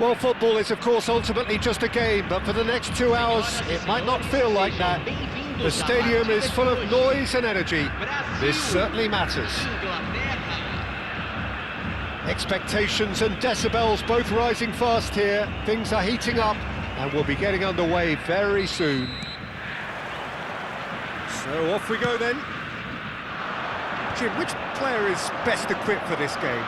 Well, football is, of course, ultimately just a game, but for the next 2 hours, it might not feel like that. The stadium is full of noise and energy. This certainly matters. Expectations and decibels both rising fast here. Things are heating up, and we'll be getting underway very soon. So off we go then. Jim, which player is best equipped for this game?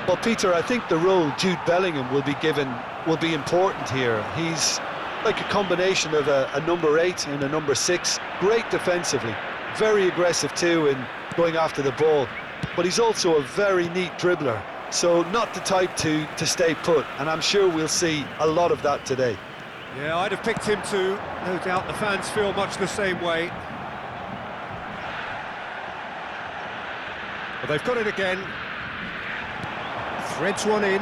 Well, Peter, I think the role Jude Bellingham will be given will be important here. He's like a combination of a number 8 and a number 6. Great defensively, very aggressive too in going after the ball. But he's also a very neat dribbler, so not the type to stay put. And I'm sure we'll see a lot of that today. Yeah, I'd have picked him too. No doubt the fans feel much the same way. But they've got it again. Threads one in.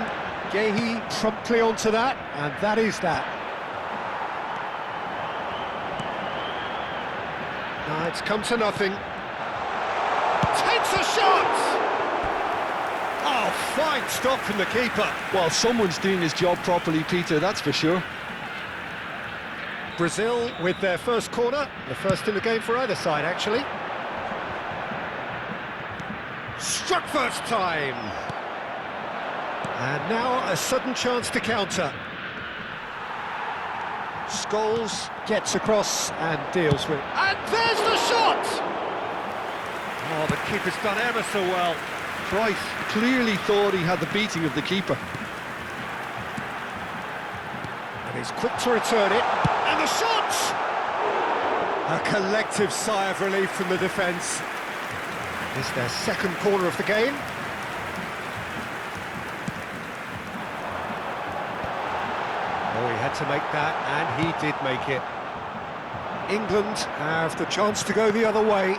Guéhi promptly onto that, and that is that. Now it's come to nothing. Takes a shot! Oh, fine stop from the keeper. Well, someone's doing his job properly, Peter, that's for sure. Brazil with their first corner, the first in the game for either side, actually. Struck first time. And now a sudden chance to counter. Scholes gets across and deals with it. And there's the shot! Oh, the keeper's done ever so well. Cruyff clearly thought he had the beating of the keeper. And he's quick to return it. And the shot! A collective sigh of relief from the defence. It's their second corner of the game. Oh, he had to make that, and he did make it. England have the chance to go the other way.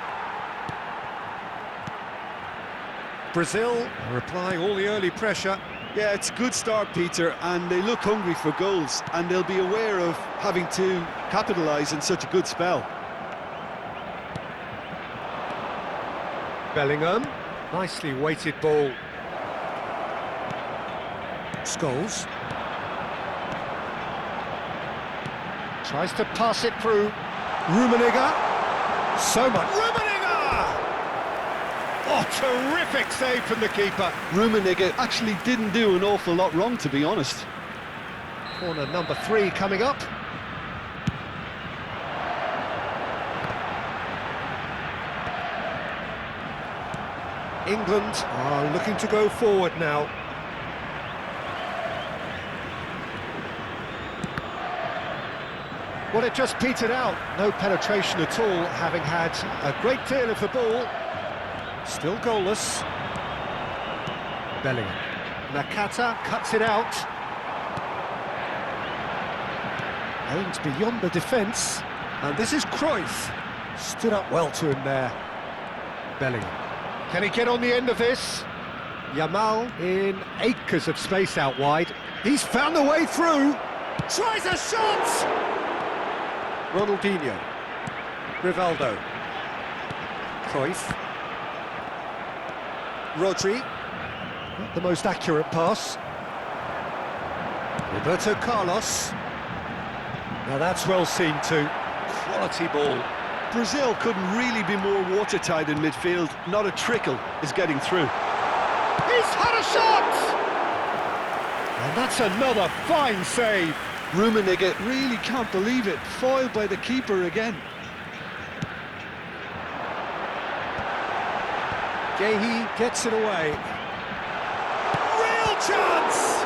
Brazil are applying all the early pressure. Yeah, it's a good start, Peter, and they look hungry for goals, and they'll be aware of having to capitalise in such a good spell. Bellingham, nicely weighted ball. Scholes. Tries to pass it through. Rummenigge. So much. Rummenigge! Oh, terrific save from the keeper. Rummenigge actually didn't do an awful lot wrong, to be honest. Corner number 3 coming up. England are looking to go forward now. Well, it just petered out. No penetration at all, having had a great deal of the ball. Still goalless. Bellingham. Nakata cuts it out. Aims beyond the defence. And this is Cruyff. Stood up well to him there. Bellingham. Can he get on the end of this? Yamal in acres of space out wide. He's found a way through. Tries a shot! Ronaldinho. Rivaldo. Cruyff. Rodri. Not the most accurate pass. Roberto Carlos. Now that's well seen too. Quality ball. Brazil couldn't really be more watertight in midfield. Not a trickle is getting through. He's had a shot! And that's another fine save. Rummenigge really can't believe it. Foiled by the keeper again. Guéhi gets it away. Real chance!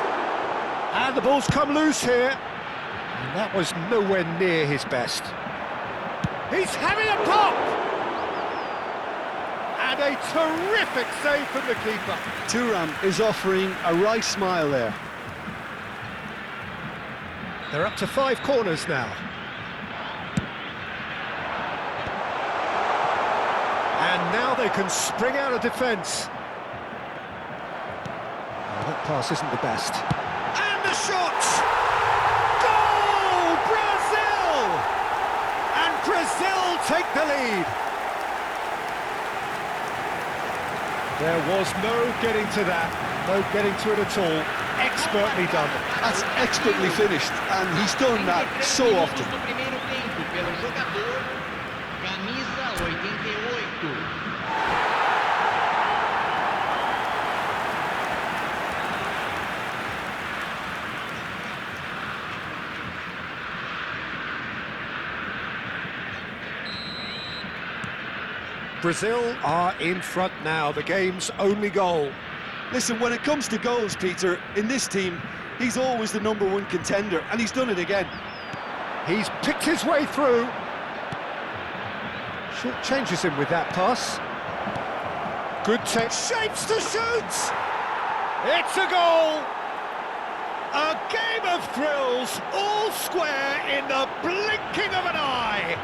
And the ball's come loose here. And that was nowhere near his best. He's having a pop! And a terrific save from the keeper. Thuram is offering a right smile there. They're up to 5 corners now. And now they can spring out of defence. Oh, that pass isn't the best. And the shot! Goal! Brazil! And Brazil take the lead. There was no getting to that. No getting to it at all. expertly done. That's expertly finished, and he's done that so often. Camisa 88. Brazil are in front now, the game's only goal. Listen, when it comes to goals, Peter, in this team, he's always the #1 contender, and he's done it again. He's picked his way through. Short changes him with that pass. Good take. Shapes to shoot! It's a goal! A game of thrills, all square in the blinking of an eye.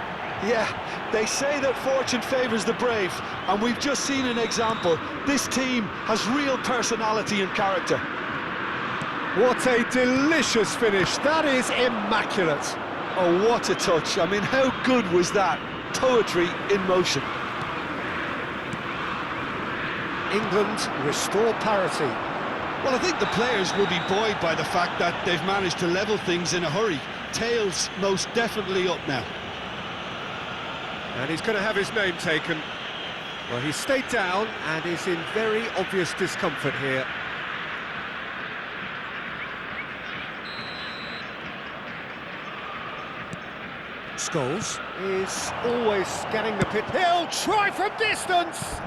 Yeah, they say that fortune favours the brave, and we've just seen an example. This team has real personality and character. What a delicious finish. That is immaculate. Oh, what a touch. I mean, how good was that? Poetry in motion. England restore parity. Well, I think the players will be buoyed by the fact that they've managed to level things in a hurry. Tails most definitely up now. And he's going to have his name taken. Well, he stayed down and is in very obvious discomfort here. Scholes is always scanning the pit. He'll try from distance!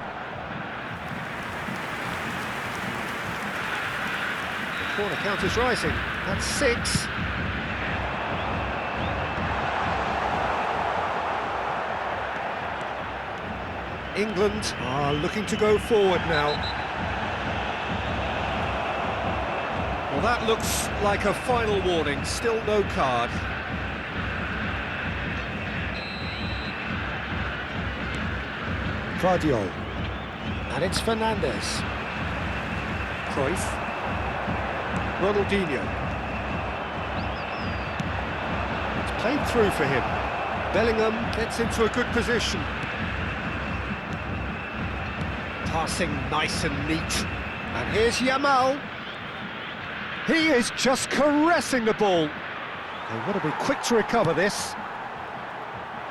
Corner count is rising. That's 6. England are looking to go forward now. Well, that looks like a final warning. Still no card. Guardiola. And it's Fernandes. Cruyff. Ronaldinho. It's played through for him. Bellingham gets into a good position. Passing nice and neat. And here's Yamal. He is just caressing the ball. They want to be quick to recover this.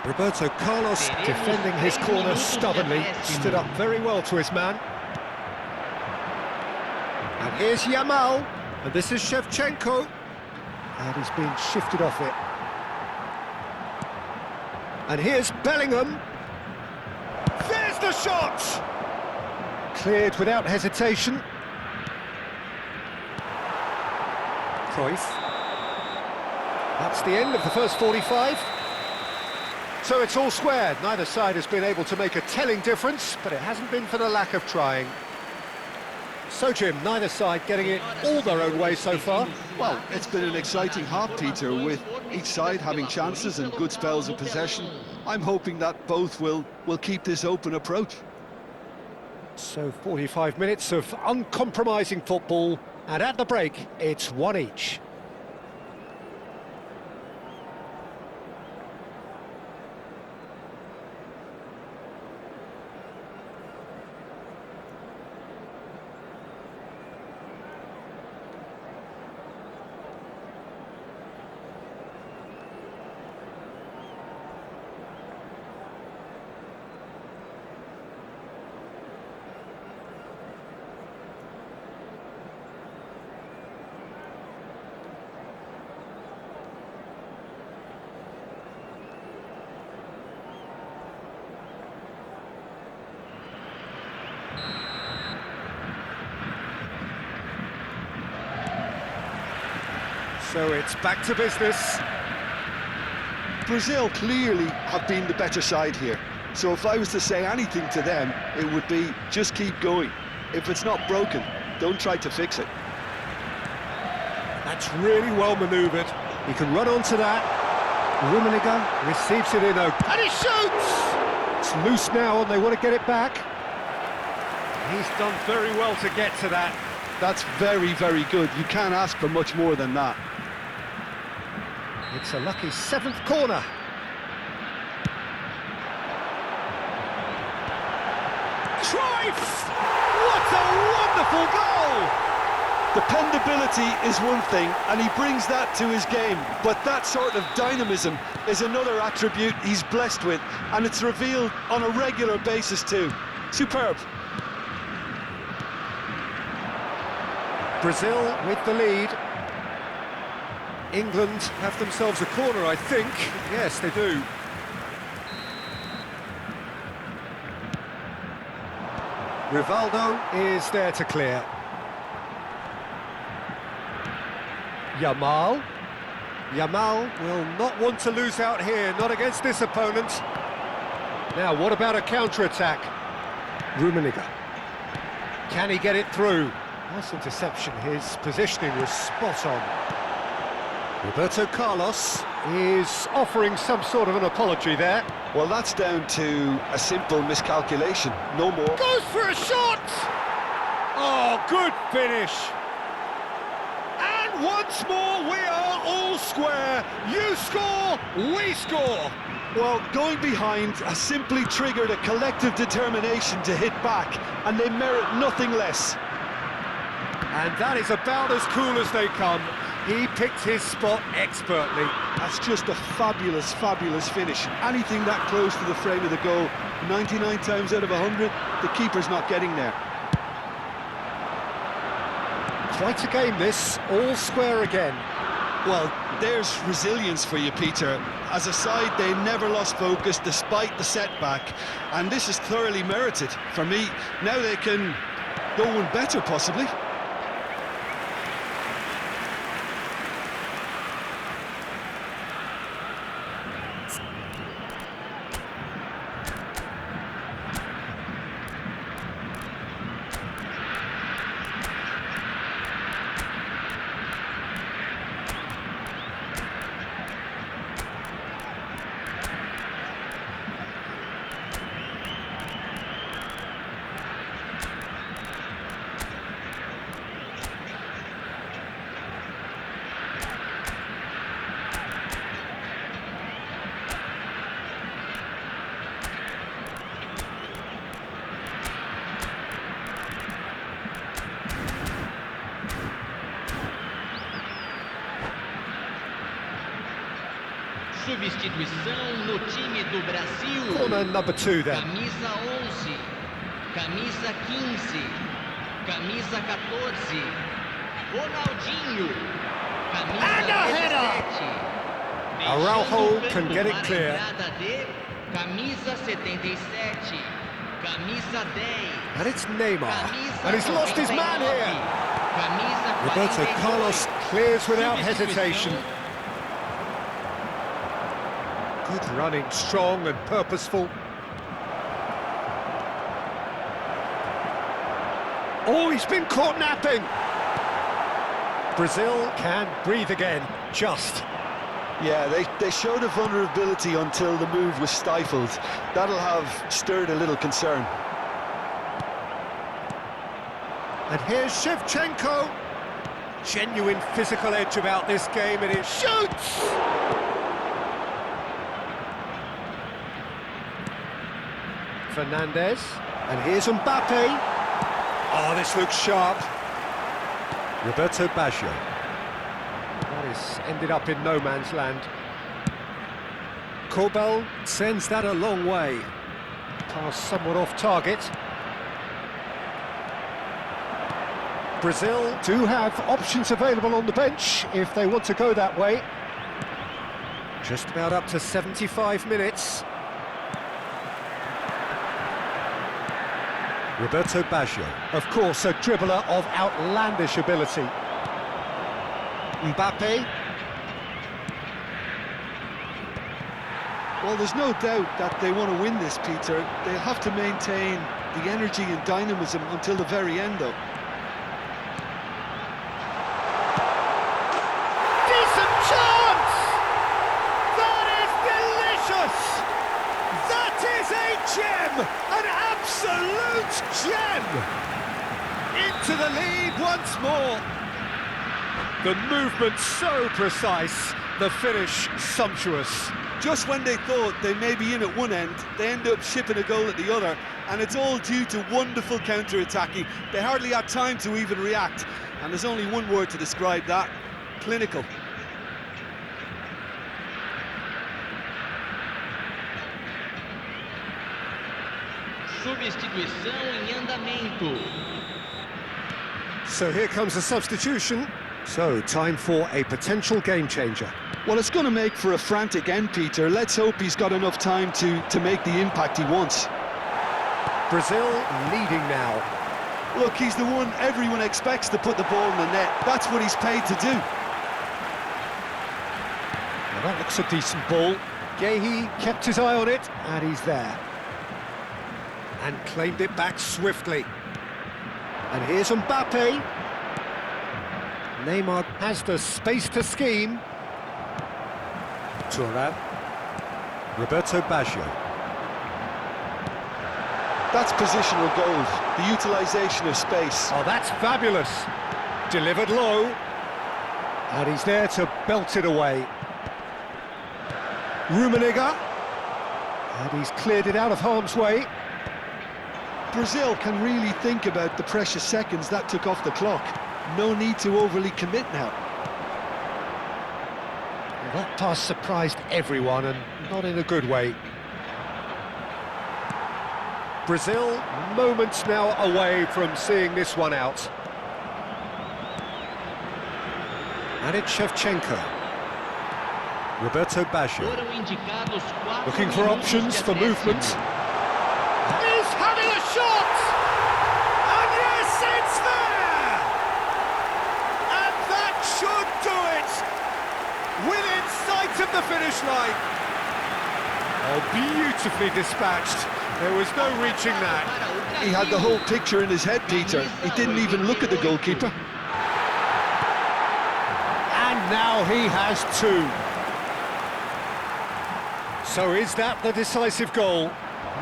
Roberto Carlos defending his corner stubbornly. Stood up very well to his man. And here's Yamal. And this is Shevchenko. And he's being shifted off it. And here's Bellingham. There's the shot! Cleared without hesitation. Cruyff. That's the end of the first 45. So it's all square. Neither side has been able to make a telling difference, but it hasn't been for the lack of trying. So, Jim, neither side getting it all their own way so far. Well, it's been an exciting half, Peter, with each side having chances and good spells of possession. I'm hoping that both will keep this open approach. So 45 minutes of uncompromising football, and at the break, it's 1 each. So it's back to business. Brazil clearly have been the better side here. So if I was to say anything to them, it would be just keep going. If it's not broken, don't try to fix it. That's really well manoeuvred. He can run onto that. Rummenigge receives it in open. And he shoots! It's loose now and they want to get it back. He's done very well to get to that. That's very, very good. You can't ask for much more than that. It's a lucky 7th corner. Cruyff! What a wonderful goal! Dependability is one thing, and he brings that to his game, but that sort of dynamism is another attribute he's blessed with, and it's revealed on a regular basis too. Superb. Brazil with the lead. England have themselves a corner, I think. Yes, they do. Rivaldo is there to clear. Yamal. Yamal will not want to lose out here, not against this opponent. Now, what about a counter-attack? Rummenigge. Can he get it through? Nice interception, his positioning was spot on. Roberto Carlos is offering some sort of an apology there. Well, that's down to a simple miscalculation, no more. Goes for a shot! Oh, good finish! And once more we are all square. You score, we score! Well, going behind has simply triggered a collective determination to hit back, and they merit nothing less. And that is about as cool as they come. He picked his spot expertly. That's just a fabulous, fabulous finish. Anything that close to the frame of the goal, 99 times out of 100, the keeper's not getting there. Quite a game this, all square again. Well, there's resilience for you, Peter. As a side, they never lost focus despite the setback, and this is thoroughly merited. For me, now they can go one better, possibly. Substituição no time do Brasil. Corner number 2 then. Camisa 11, camisa 15, camisa 14, Ronaldinho, And a camisa header! 17. Araujo Deixando o can campo get it para a clear. entrada de camisa 77, camisa 10. And it's Neymar. Camisa And he's lost his man 99, here. Camisa Roberto 42. Carlos clears without Substituição. hesitation. Good running, strong and purposeful. Oh, he's been caught napping. Brazil can breathe again, just. Yeah, they showed a vulnerability until the move was stifled. That'll have stirred a little concern. And here's Shevchenko. Genuine physical edge about this game, and it shoots! Fernandez, and here's Mbappe. Oh, this looks sharp. Roberto Baggio. That is ended up in no man's land. Corbel sends that a long way. Pass somewhat off target. Brazil do have options available on the bench if they want to go that way. Just about up to 75 minutes. Roberto Baggio, of course, a dribbler of outlandish ability. Mbappe. Well, there's no doubt that they want to win this, Peter. They'll have to maintain the energy and dynamism until the very end, though. Decent chance! That is delicious! That is a gem! An absolute gem! Into the lead once more. The movement so precise, the finish sumptuous. Just when they thought they may be in at one end, they end up shipping a goal at the other, and it's all due to wonderful counter-attacking. They hardly had time to even react, and there's only one word to describe that: clinical. Substituição em andamento. So here comes a substitution. So, time for a potential game changer. Well, it's going to make for a frantic end, Peter. Let's hope he's got enough time to make the impact he wants. Brazil leading now. Look, he's the one everyone expects to put the ball in the net. That's what he's paid to do. Well, that looks a decent ball. Guehi kept his eye on it, and he's there. And claimed it back swiftly. And here's Mbappe. Neymar has the space to scheme. Thuram. Roberto Baggio. That's positional goals, the utilisation of space. Oh, that's fabulous. Delivered low. And he's there to belt it away. Rummenigge. And he's cleared it out of harm's way. Brazil can really think about the precious seconds that took off the clock. No need to overly commit now. Well, that pass surprised everyone, and not in a good way. Brazil, moments now away from seeing this one out. And it's Shevchenko. Roberto Baggio. Foram indicados 4 Looking for minutos options de for acréscimo. movement. He's having a shot! And yes, it's there! And that should do it! Within sight of the finish line. Oh, beautifully dispatched. There was no reaching that. He had the whole picture in his head, Peter. He didn't even look at the goalkeeper. And now he has two. So is that the decisive goal?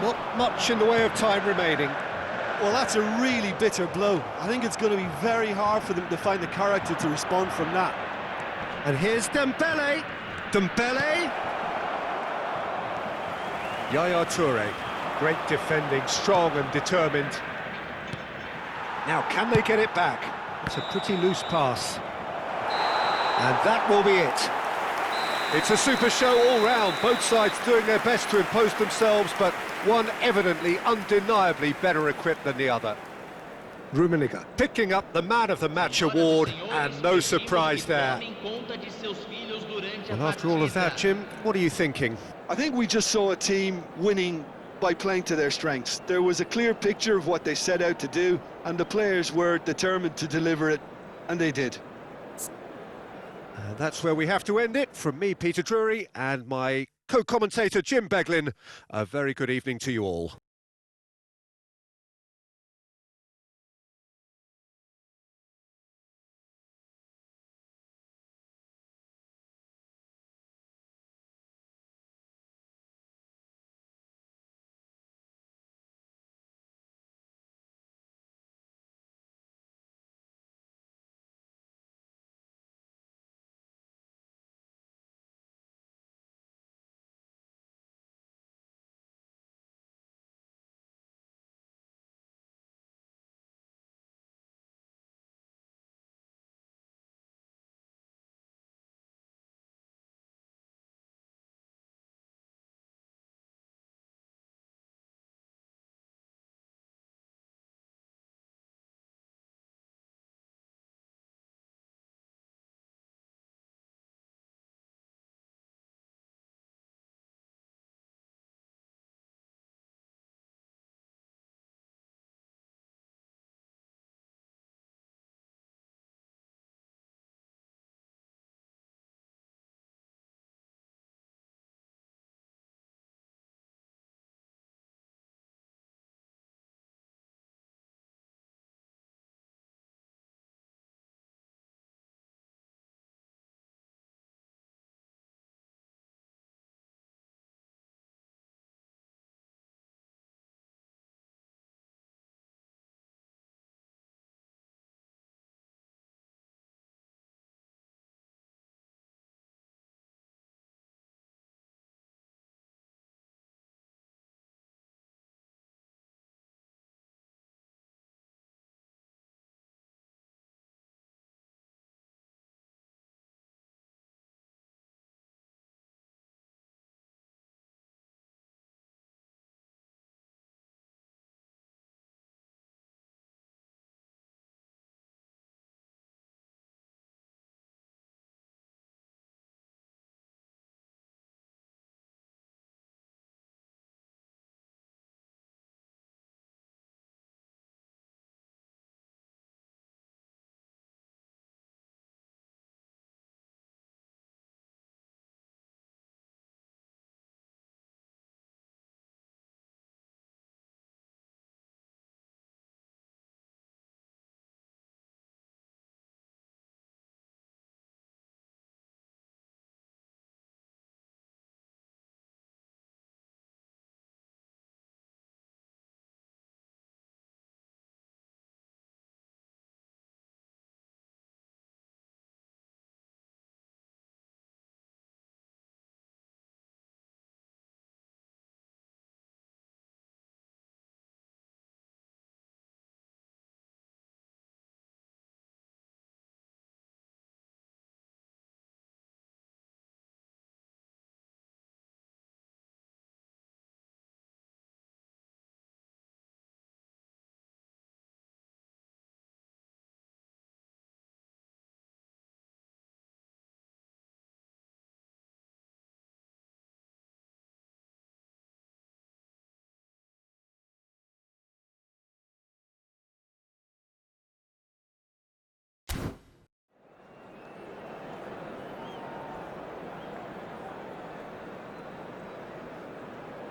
Not much in the way of time remaining. Well, that's a really bitter blow. I think it's going to be very hard for them to find the character to respond from that. And here's Dembele. Dembele. Yaya Toure. Great defending, strong and determined. Now, can they get it back? It's a pretty loose pass. And that will be it. It's a super show all round, both sides doing their best to impose themselves, but one evidently, undeniably better equipped than the other. Rummenigge picking up the Man of the Match award, and no surprise there. Well, after all of that, Jim, what are you thinking? I think we just saw a team winning by playing to their strengths. There was a clear picture of what they set out to do, and the players were determined to deliver it, and they did. And that's where we have to end it. From me, Peter Drury, and my co-commentator, Jim Beglin, a very good evening to you all.